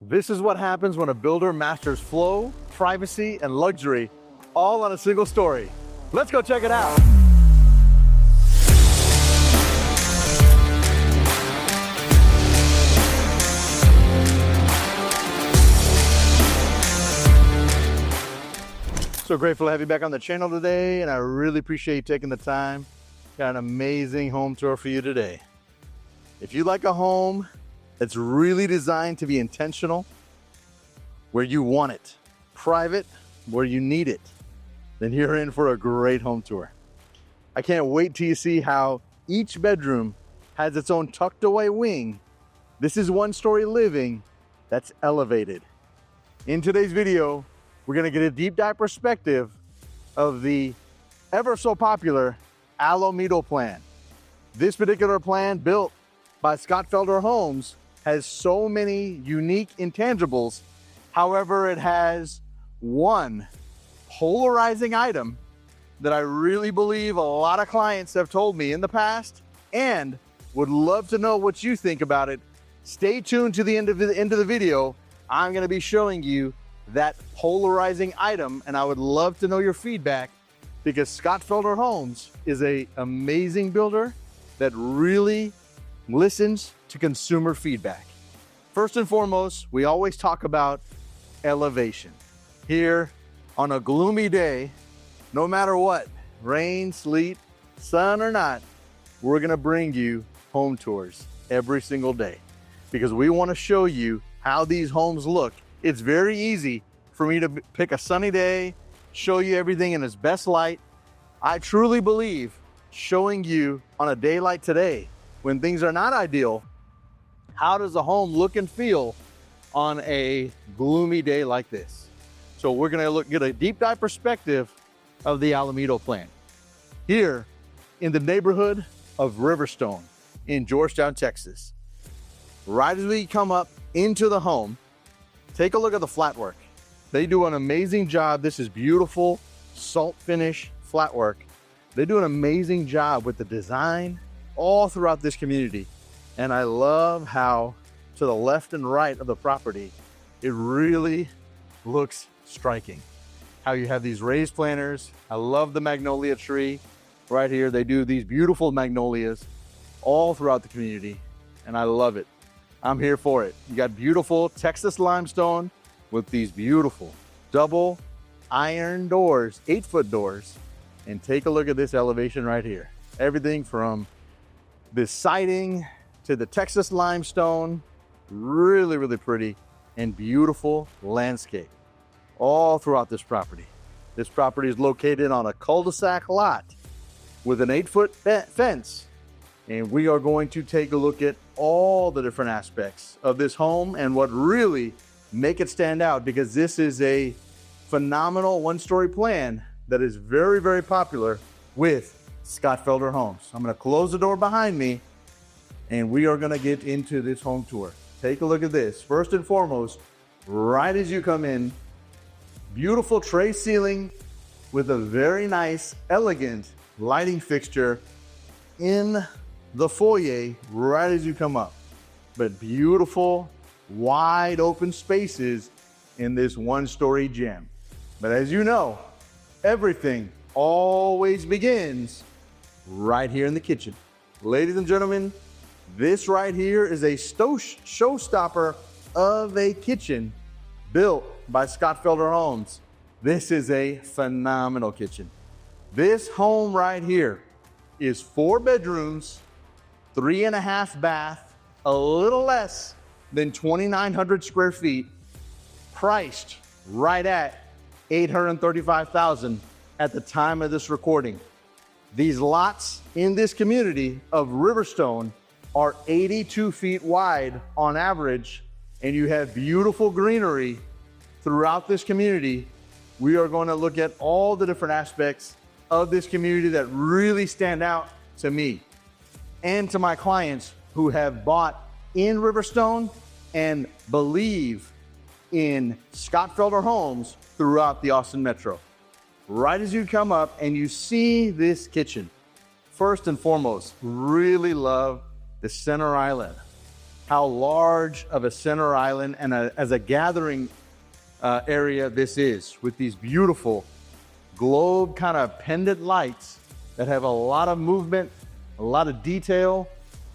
This is what happens when a builder masters flow, privacy, and luxury all on a single story. Let's go check it out. So grateful to have you back on the channel today, and I really appreciate you taking the time. Got an amazing home tour for you today. If you like a home that's really designed to be intentional, where you want it, private, where you need it, then you're in for a great home tour. I can't wait till you see how each bedroom has its own tucked away wing. This is one-story living that's elevated. In today's video, we're gonna get a deep dive perspective of the ever so popular Alamito Plan. This particular plan, built by Scott Felder Homes, has so many unique intangibles. However, it has one polarizing item that I really believe a lot of clients have told me in the past, and would love to know what you think about it. Stay tuned to the end of the video. I'm gonna be showing you that polarizing item, and I would love to know your feedback, because Scott Felder Homes is an amazing builder that really listens to consumer feedback. First and foremost, we always talk about elevation. Here on a gloomy day, no matter what, rain, sleet, sun or not, we're gonna bring you home tours every single day, because we wanna show you how these homes look. It's very easy for me to pick a sunny day, show you everything in its best light. I truly believe showing you on a day like today, when things are not ideal, how does a home look and feel on a gloomy day like this? So we're gonna get a deep dive perspective of the Alamito Plan. Here in the neighborhood of Riverstone in Georgetown, Texas. Right as we come up into the home, take a look at the flat work. They do an amazing job. This is beautiful salt finish flat work. They do an amazing job with the design all throughout this community. And I love how to the left and right of the property, it really looks striking. How you have these raised planters. I love the magnolia tree right here. They do these beautiful magnolias all throughout the community, and I love it. I'm here for it. You got beautiful Texas limestone with these beautiful double iron doors, 8-foot doors. And take a look at this elevation right here. Everything from this siding to the Texas limestone, really, really pretty and beautiful landscape all throughout this property. This property is located on a cul-de-sac lot with an 8-foot fence. And we are going to take a look at all the different aspects of this home and what really make it stand out, because this is a phenomenal one-story plan that is very, very popular with Scott Felder Homes. I'm gonna close the door behind me and we are gonna get into this home tour. Take a look at this. First and foremost, right as you come in, beautiful tray ceiling with a very nice, elegant lighting fixture in the foyer right as you come up. But beautiful, wide open spaces in this one-story gem. But as you know, everything always begins right here in the kitchen. Ladies and gentlemen, this right here is a showstopper of a kitchen built by Scott Felder Homes. This is a phenomenal kitchen. This home right here is 4 bedrooms, 3.5 bath, a little less than 2,900 square feet, priced right at $835,000 at the time of this recording. These lots in this community of Riverstone are 82 feet wide on average, and you have beautiful greenery throughout this community. We are going to look at all the different aspects of this community that really stand out to me and to my clients who have bought in Riverstone and believe in Scott Felder Homes throughout the Austin Metro. Right as you come up and you see this kitchen, first and foremost, really love the center island. how large of a center island and as a gathering area this is, with these beautiful globe kind of pendant lights that have a lot of movement, a lot of detail.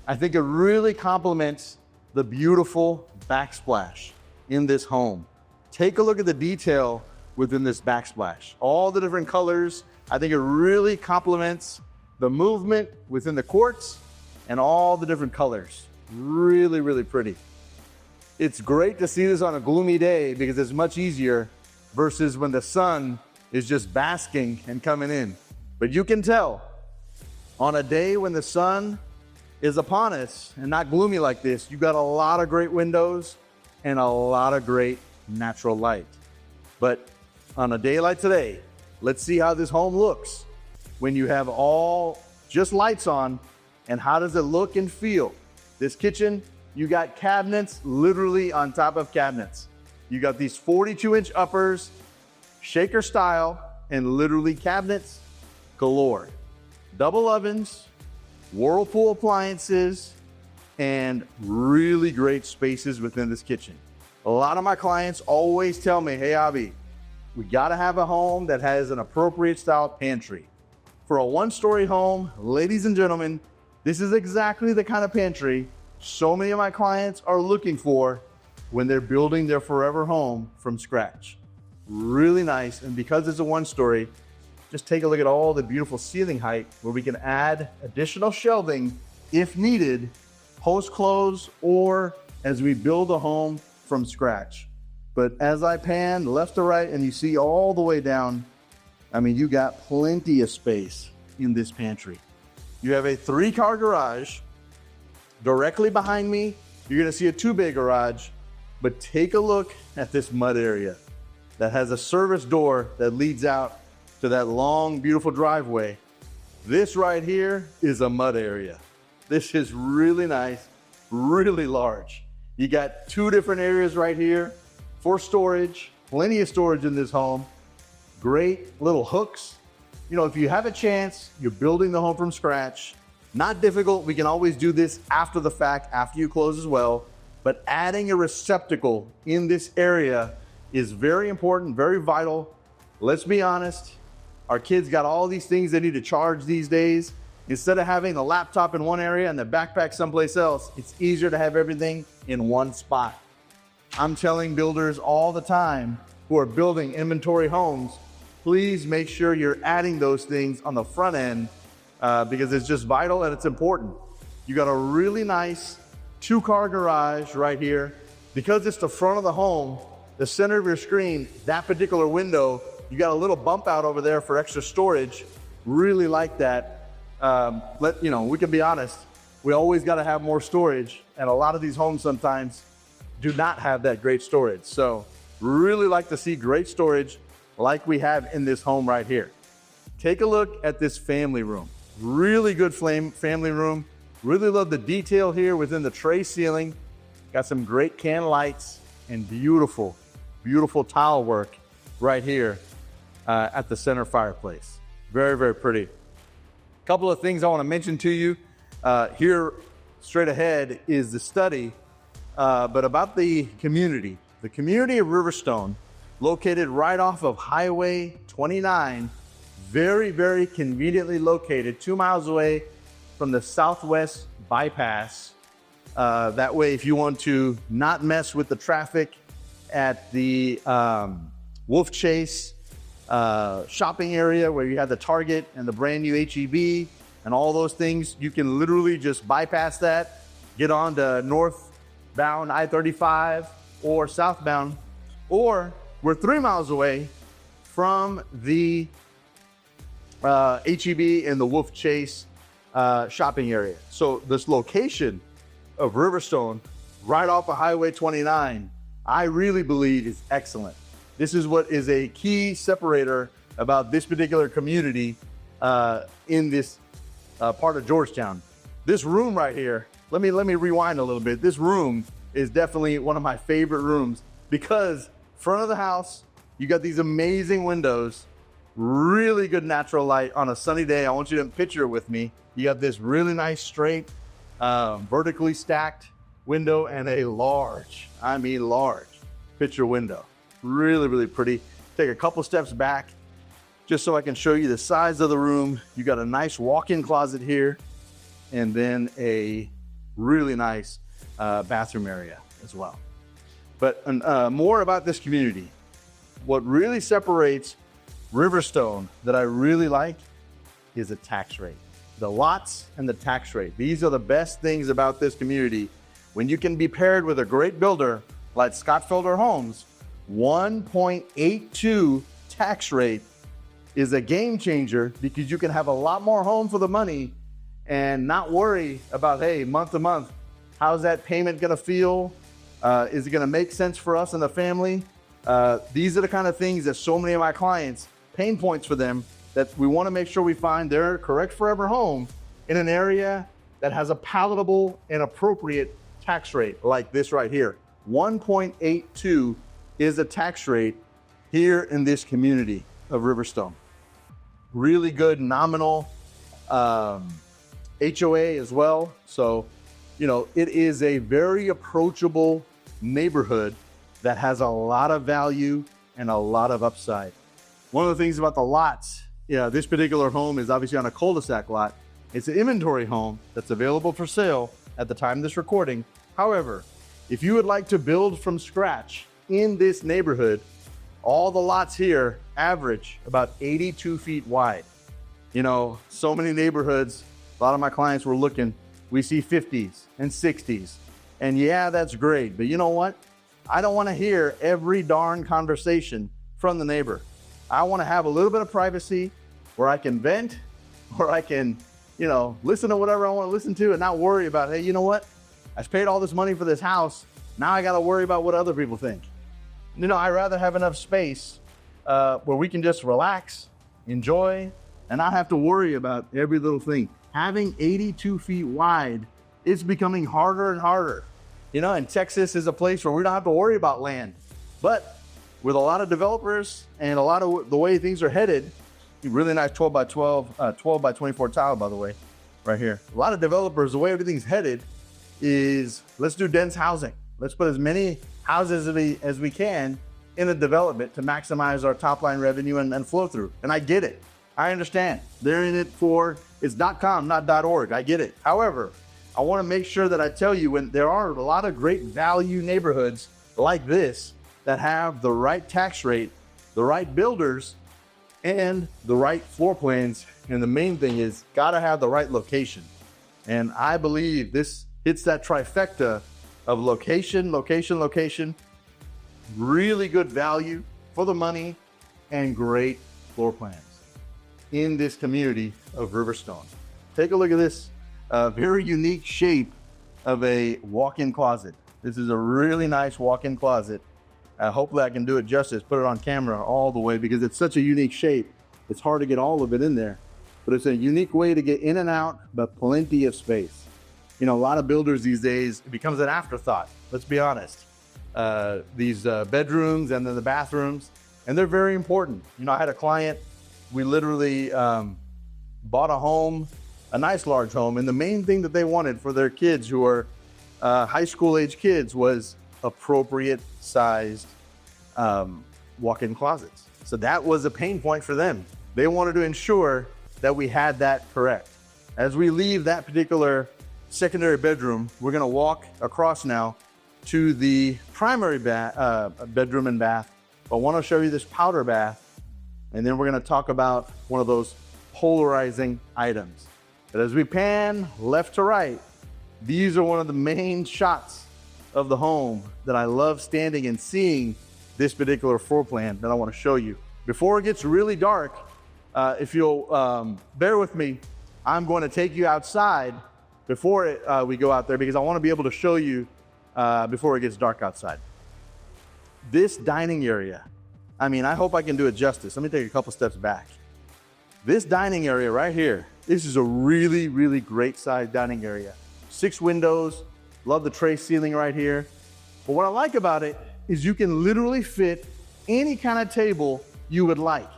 I think it really complements the beautiful backsplash in this home. Take a look at the detail within this backsplash. All the different colors. I think it really complements the movement within the quartz and all the different colors. Really, really pretty. It's great to see this on a gloomy day because it's much easier versus when the sun is just basking and coming in. But you can tell on a day when the sun is upon us and not gloomy like this, you got a lot of great windows and a lot of great natural light. But on a day like today, let's see how this home looks when you have all just lights on, and how does it look and feel? This kitchen, you got cabinets literally on top of cabinets. You got these 42-inch uppers, shaker style, and literally cabinets galore. Double ovens, Whirlpool appliances, and really great spaces within this kitchen. A lot of my clients always tell me, hey, Abbi, we gotta have a home that has an appropriate style pantry. For a one-story home, ladies and gentlemen, this is exactly the kind of pantry so many of my clients are looking for when they're building their forever home from scratch. Really nice, and because it's a one-story, just take a look at all the beautiful ceiling height where we can add additional shelving if needed, post-close or as we build a home from scratch. But as I pan left to right and you see all the way down, I mean, you got plenty of space in this pantry. You have a 3-car garage. Directly behind me, you're gonna see a 2-bay garage, but take a look at this mud area that has a service door that leads out to that long, beautiful driveway. This right here is a mud area. This is really nice, really large. You got 2 different areas right here for storage, plenty of storage in this home. Great little hooks. You know, if you have a chance, you're building the home from scratch, not difficult. We can always do this after the fact, after you close as well, but adding a receptacle in this area is very important, very vital. Let's be honest, our kids got all these things they need to charge these days. Instead of having the laptop in one area and the backpack someplace else, it's easier to have everything in one spot. I'm telling builders all the time who are building inventory homes, please make sure you're adding those things on the front end because it's just vital and it's important. You got a really nice 2-car garage right here. Because it's the front of the home, the center of your screen, that particular window, you got a little bump out over there for extra storage. Really like that. We can be honest, we always got to have more storage, and a lot of these homes sometimes do not have that great storage. So really like to see great storage like we have in this home right here. Take a look at this family room. Really good family room. Really love the detail here within the tray ceiling. Got some great can lights and beautiful, beautiful tile work right here at the center fireplace. Very, very pretty. Couple of things I want to mention to you. Here straight ahead is the study, but about the community. The community of Riverstone, located right off of Highway 29, very, very conveniently located, 2 miles away from the Southwest bypass. That way, if you want to not mess with the traffic at the Wolf Chase shopping area where you have the Target and the brand new HEB and all those things, you can literally just bypass that, get on to northbound I-35 or southbound, or we're 3 miles away from the HEB and the Wolf Chase shopping area. So this location of Riverstone, right off of Highway 29, I really believe is excellent. This is what is a key separator about this particular community in this part of Georgetown. This room right here, let me rewind a little bit. This room is definitely one of my favorite rooms because front of the house, you got these amazing windows, really good natural light on a sunny day. I want you to picture it with me. You got this really nice straight, vertically stacked window and a large, I mean large, picture window. Really, really pretty. Take a couple steps back just so I can show you the size of the room. You got a nice walk-in closet here, and then a really nice bathroom area as well. But more about this community. What really separates Riverstone that I really like is the tax rate. The lots and the tax rate. These are the best things about this community. When you can be paired with a great builder like Scott Felder Homes, 1.82 tax rate is a game changer, because you can have a lot more home for the money and not worry about, hey, month to month, how's that payment gonna feel? Is it gonna make sense for us and the family? These are the kind of things that so many of my clients, pain points for them, that we wanna make sure we find their correct forever home in an area that has a palatable and appropriate tax rate like this right here. 1.82 is a tax rate here in this community of Riverstone. Really good nominal HOA as well. So, you know, it is a very approachable neighborhood that has a lot of value and a lot of upside. One of the things about the lots, this particular home is obviously on a cul-de-sac lot. It's an inventory home that's available for sale at the time of this recording. However, if you would like to build from scratch in this neighborhood, all the lots here average about 82 feet wide. You know, so many neighborhoods, a lot of my clients were looking, we see 50s and 60s. And yeah, that's great. But you know what? I don't want to hear every darn conversation from the neighbor. I want to have a little bit of privacy where I can vent, or I can, listen to whatever I want to listen to and not worry about, hey, you know what? I paid all this money for this house. Now I got to worry about what other people think. I'd rather have enough space where we can just relax, enjoy, and not have to worry about every little thing. Having 82 feet wide, it's becoming harder and harder. And Texas is a place where we don't have to worry about land. But with a lot of developers and a lot of the way things are headed, really nice 12 by 24 tile, by the way, right here. A lot of developers, the way everything's headed is, let's do dense housing. Let's put as many houses as we can in the development to maximize our top line revenue and flow through. And I get it. I understand. They're in it for, it's .com, not .org. I get it. However, I want to make sure that I tell you, when there are a lot of great value neighborhoods like this that have the right tax rate, the right builders, and the right floor plans. And the main thing is, gotta have the right location. And I believe this hits that trifecta of location, location, location, really good value for the money, and great floor plans in this community of Riverstone. Take a look at this very unique shape of a walk-in closet. This is a really nice walk-in closet. Hopefully I can do it justice, put it on camera all the way, because it's such a unique shape. It's hard to get all of it in there, but it's a unique way to get in and out, but plenty of space. A lot of builders these days, it becomes an afterthought. Let's be honest. These bedrooms and then the bathrooms, and they're very important. I had a client, we literally bought a home, a nice large home, and the main thing that they wanted for their kids, who are high school age kids, was appropriate sized walk-in closets. So that was a pain point for them. They wanted to ensure that we had that correct. As we leave that particular secondary bedroom, we're gonna walk across now to the primary bedroom and bath. I wanna show you this powder bath, and then we're gonna talk about one of those polarizing items. But as we pan left to right, these are one of the main shots of the home that I love standing and seeing this particular floor plan that I want to show you. Before it gets really dark, if you'll bear with me, I'm going to take you outside before we go out there, because I want to be able to show you before it gets dark outside. This dining area, I hope I can do it justice. Let me take a couple steps back. This dining area right here, this is a really, really great sized dining area. 6 windows, love the tray ceiling right here. But what I like about it is you can literally fit any kind of table you would like.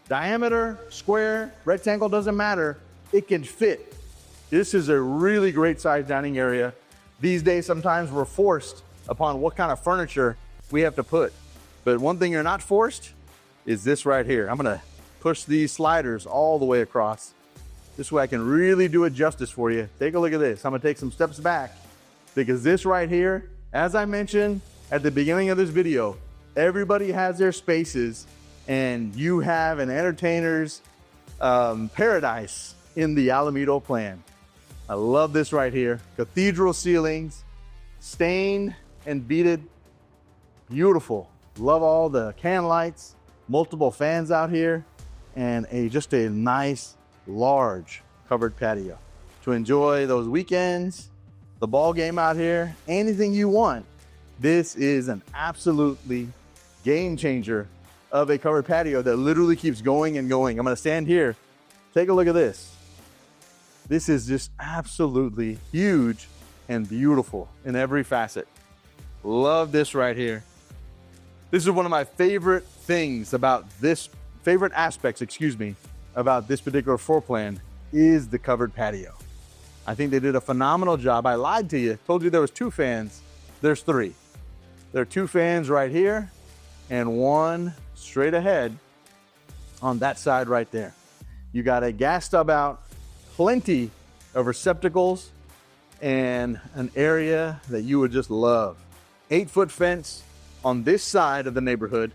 Diameter, square, rectangle, doesn't matter. It can fit. This is a really great sized dining area These days, sometimes we're forced upon what kind of furniture we have to put. But one thing you're not forced is this right here. I'm gonna push these sliders all the way across. This way I can really do it justice for you. Take a look at this. I'm gonna take some steps back because this right here, as I mentioned at the beginning of this video, everybody has their spaces and you have an entertainer's paradise in the Alamito Plan. I love this right here. Cathedral ceilings, stained and beaded, beautiful. Love all the can lights, multiple fans out here, and just a nice, large covered patio to enjoy those weekends, the ball game out here, anything you want. This is an absolutely game changer of a covered patio that literally keeps going and going. I'm gonna stand here. Take a look at this. This is just absolutely huge and beautiful in every facet. Love this right here. This is one of my favorite things about this, favorite aspects, about this particular floor plan is the covered patio. I think they did a phenomenal job. I lied to you, told you there was 2 fans. There's 3. There are 2 fans right here and 1 straight ahead on that side right there. You got a gas stub out, plenty of receptacles, and an area that you would just love. 8-foot fence on this side of the neighborhood.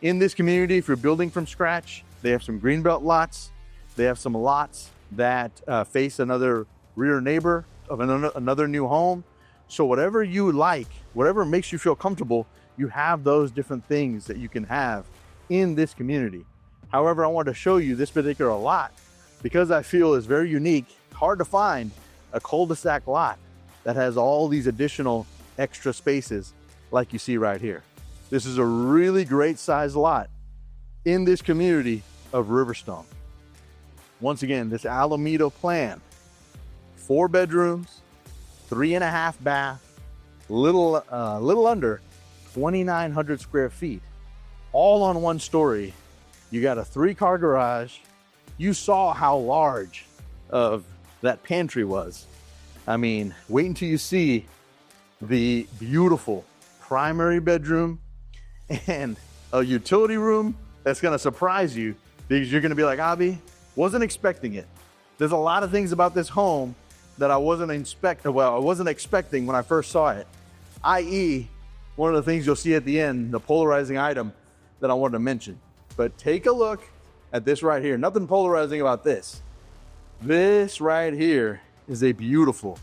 In this community, if you're building from scratch, they have some greenbelt lots. They have some lots that face another rear neighbor of another new home. So whatever you like, whatever makes you feel comfortable, you have those different things that you can have in this community. However, I want to show you this particular lot because I feel is very unique. Hard to find a cul-de-sac lot that has all these additional extra spaces like you see right here. This is a really great size lot in this community of Riverstone. Once again, this Alamito Plan, 4 bedrooms, 3.5 bath, little under 2,900 square feet, all on 1 story. You got a 3-car garage. You saw how large of that pantry was. I mean, wait until you see the beautiful primary bedroom and a utility room that's gonna surprise you because you're gonna be like, Abbi, wasn't expecting it. There's a lot of things about this home that I wasn't expecting when I first saw it, i.e., one of the things you'll see at the end, the polarizing item that I wanted to mention. But take a look at this right here. Nothing polarizing about this. This right here is a beautiful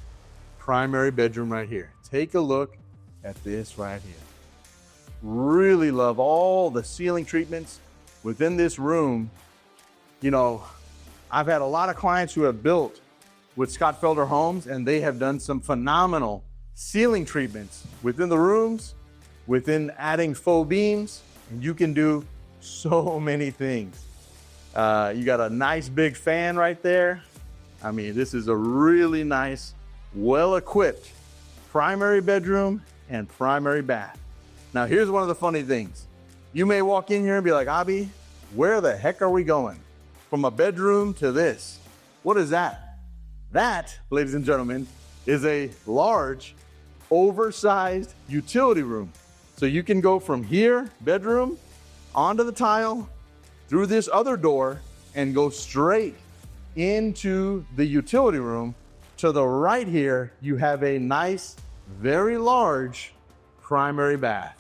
primary bedroom right here. Take a look at this right here. Really love all the ceiling treatments within this room. You know, I've had a lot of clients who have built with Scott Felder Homes, and they have done some phenomenal ceiling treatments within the rooms, within adding faux beams, and you can do so many things. You got a nice big fan right there. I mean, this is a really nice, well-equipped primary bedroom and primary bath. Now, here's one of the funny things. You may walk in here and be like, Abbi, where the heck are we going? From a bedroom to this. What is that? That, ladies and gentlemen, is a large, oversized utility room. So you can go from here, bedroom, onto the tile, through this other door, and go straight into the utility room. To the right here, you have a nice, very large primary bath.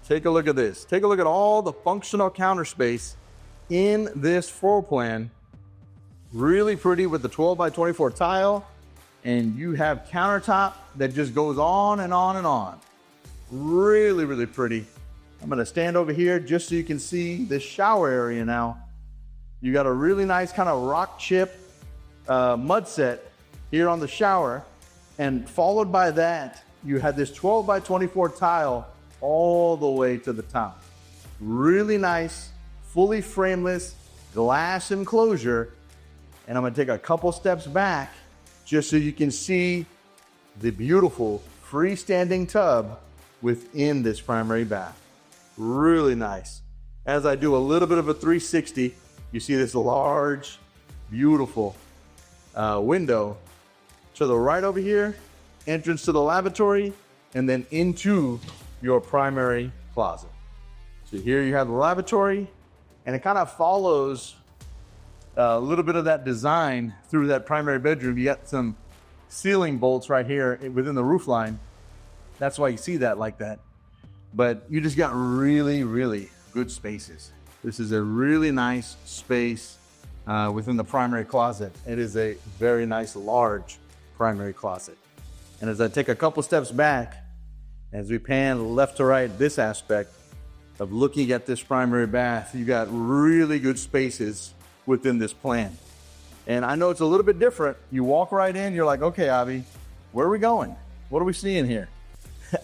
Take a look at this. Take a look at all the functional counter space in this floor plan. Really pretty with the 12 by 24 tile, and you have countertop that just goes on and on and on. Really, really pretty. I'm gonna stand over here just so you can see this shower area now. You got a really nice kind of rock chip mud set here on the shower, and followed by that, you had this 12 by 24 tile all the way to the top. Really nice, fully frameless glass enclosure. And I'm gonna take a couple steps back just so you can see the beautiful freestanding tub within this primary bath. Really nice. As I do a little bit of a 360, you see this large, beautiful window. To the right over here, entrance to the lavatory, and then into your primary closet. So here you have the lavatory, and it kind of follows a little bit of that design through that primary bedroom. You got some ceiling bolts right here within the roof line. That's why you see that like that. But you just got really, really good spaces. This is a really nice space within the primary closet. It is a very nice, large primary closet. And as I take a couple steps back, as we pan left to right, this aspect of looking at this primary bath, you got really good spaces within this plan. And I know it's a little bit different. You walk right in, you're like, okay, Abbi, where are we going? What are we seeing here?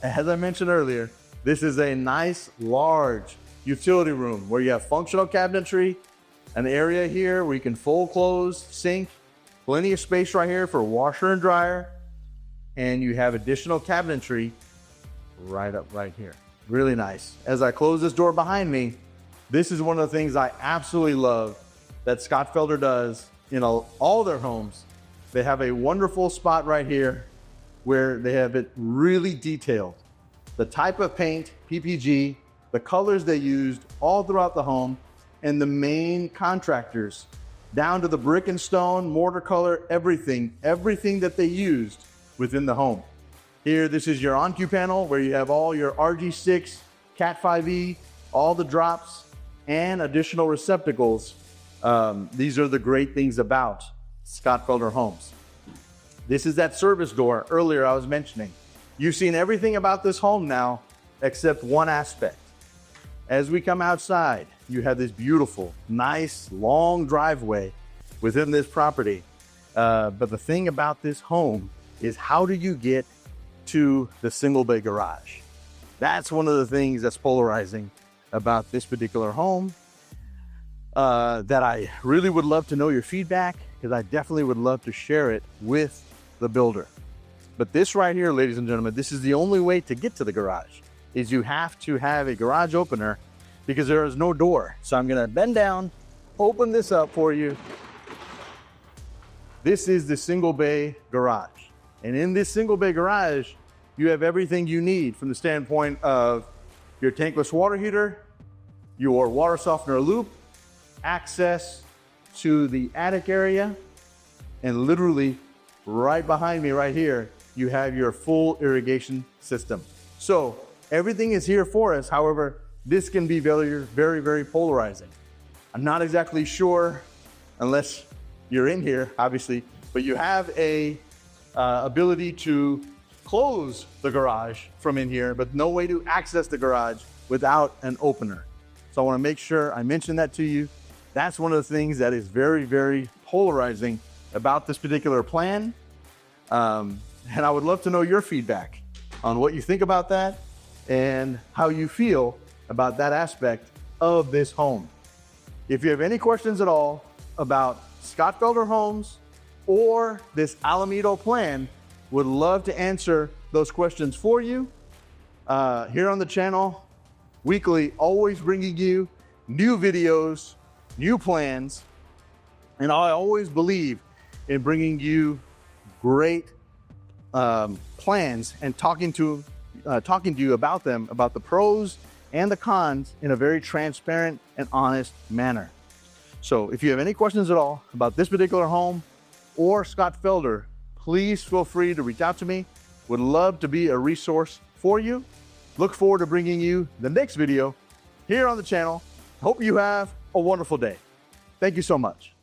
As I mentioned earlier, this is a nice, large utility room where you have functional cabinetry, an area here where you can fold clothes, sink, plenty of space right here for washer and dryer, and you have additional cabinetry right up right here. Really nice. As I close this door behind me, this is one of the things I absolutely love that Scott Felder does in all their homes. They have a wonderful spot right here where they have it really detailed. The type of paint, PPG, the colors they used all throughout the home, and the main contractors, down to the brick and stone, mortar color, everything that they used within the home. Here, this is your OnCue panel where you have all your RG6, Cat 5e, all the drops, and additional receptacles. These are the great things about Scott Felder Homes. This is that service door earlier I was mentioning. You've seen everything about this home now except one aspect. As we come outside, you have this beautiful, nice, long driveway within this property. But the thing about this home is, how do you get to the single bay garage? That's one of the things that's polarizing about this particular home, that I really would love to know your feedback, because I definitely would love to share it with the builder. But this right here, ladies and gentlemen, this is the only way to get to the garage, is you have to have a garage opener, because there is no door. So I'm gonna bend down, open this up for you. This is the single bay garage. And in this single bay garage, you have everything you need from the standpoint of your tankless water heater, your water softener loop, access to the attic area, and literally right behind me right here, you have your full irrigation system. So everything is here for us. However, this can be very, very, very polarizing. I'm not exactly sure, unless you're in here, obviously, but you have a ability to close the garage from in here, but no way to access the garage without an opener. So I want to make sure I mention that to you. That's one of the things that is very, very polarizing about this particular plan. And I would love to know your feedback on what you think about that and how you feel about that aspect of this home. If you have any questions at all about Scott Felder Homes or this Alamito Plan, would love to answer those questions for you. Here on the channel, weekly, always bringing you new videos, new plans, and I always believe in bringing you great plans and talking to you about them, about the pros and the cons, in a very transparent and honest manner. So if you have any questions at all about this particular home or Scott Felder, please feel free to reach out to me. Would love to be a resource for you. Look forward to bringing you the next video here on the channel. Hope you have a wonderful day. Thank you so much.